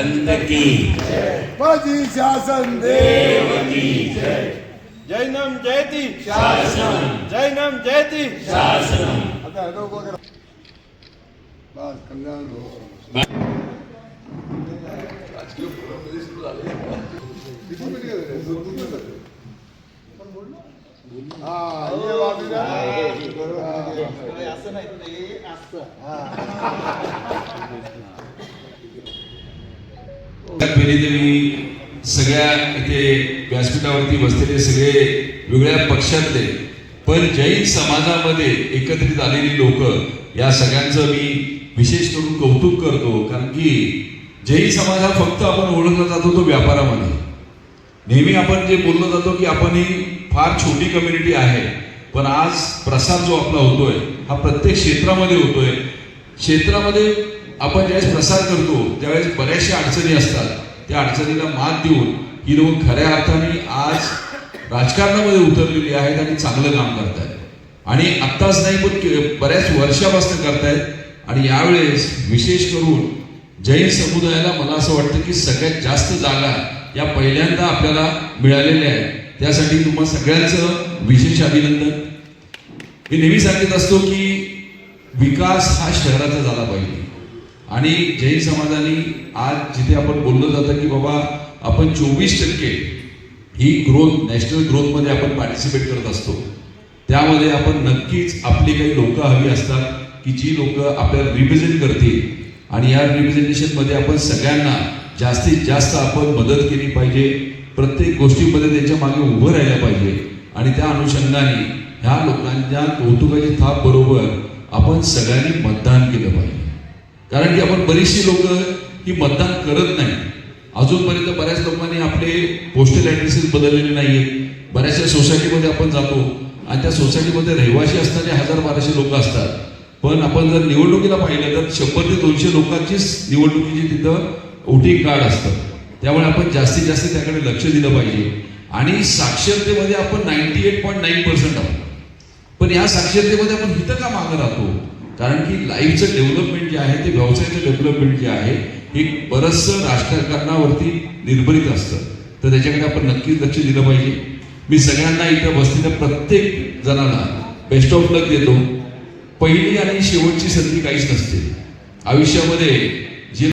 संत की माझी शासन देव की जैनम जयती शासनम जैनम जयती शासनम. आता हॅलो बघा बस कल्याण हो. पेरीदेवी सगळ्या इथे व्यासपीठावरती बसलेले सगळे वेगळ्या पक्षातले पण जैन समाजामध्ये एकत्रित आलेली लोक या सगळ्यांचं मी विशेष करून कौतुक करतो. कारण की जैन समाज हा फक्त आपण ओळखला जातो तो व्यापारामध्ये. नेहमी आपण जे बोललो जातो की आपण ही फार छोटी कम्युनिटी आहे, पण आज प्रसार जो आपला होतोय हा प्रत्येक क्षेत्रामध्ये होतोय. क्षेत्रामध्ये आपण ज्यावेळेस प्रसार करतो त्यावेळेस बऱ्याचशा अडचणी असतात. त्या अडचणीला मात देऊन ही लोक खऱ्या अर्थाने आज राजकारणामध्ये उतरलेली आहेत आणि चांगलं काम करतायत. आणि आत्ताच नाही पण बऱ्याच वर्षापासून करतायत. आणि यावेळेस विशेष करून जैन समुदायाला मला असं वाटतं की सगळ्यात जास्त जागा या पहिल्यांदा आपल्याला मिळालेल्या आहेत. त्यासाठी तुम्हा सगळ्यांचं विशेष अभिनंदन. मी नेहमी सांगत असतो की विकास हा शहराचा झाला पाहिजे. आणि जैन समाजाने आज जिथे आपण बोललो जातं की बाबा आपण 24% ही ग्रोथ नॅशनल ग्रोथमध्ये आपण पार्टिसिपेट करत असतो, त्यामध्ये आपण नक्कीच आपली काही लोक हवी असतात की जी लोक आपल्याला रिप्रेझेंट करतील. आणि या रिप्रेझेंटेशनमध्ये आपण सगळ्यांना जास्तीत जास्त आपण मदत केली पाहिजे. प्रत्येक गोष्टीमध्ये त्यांच्या मागे उभं राहिलं पाहिजे. आणि त्या अनुषंगाने ह्या लोकांच्या कौतुकाची थाप बरोबर आपण सगळ्यांनी मतदान केलं पाहिजे. कारण की आपण बरीचशी लोक ही मतदान करत नाही. अजूनपर्यंत बऱ्याच लोकांनी आपले पोस्टल ॲड्रेसेस बदललेले नाही आहेत. बऱ्याचशा सोसायटीमध्ये आपण जातो आणि त्या सोसायटीमध्ये रहिवाशी असणारे 1000-1200 लोक असतात. पण आपण जर निवडणुकीला पाहिलं तर 100 ते 200 लोकांचीच निवडणुकीची तिथं वोटिंग कार्ड असतं. त्यामुळे आपण जास्तीत जास्त त्याकडे लक्ष दिलं पाहिजे. आणि साक्षरतेमध्ये आपण 98.9% आहोत. पण या साक्षरतेमध्ये आपण इथं का मागं राहतो? कारण की लाईफचं डेव्हलपमेंट जे आहे ते व्यवसायाचं डेव्हलपमेंट जे आहे हे बरंचसं राजकारणावरती निर्भरित असतं. तर त्याच्याकडे आपण नक्कीच लक्ष दिलं पाहिजे. मी सगळ्यांना इथं बसलेल्या प्रत्येक जणांना बेस्ट ऑफ लक देतो. पहिली आणि शेवटची संधी काहीच नसते आयुष्यामध्ये.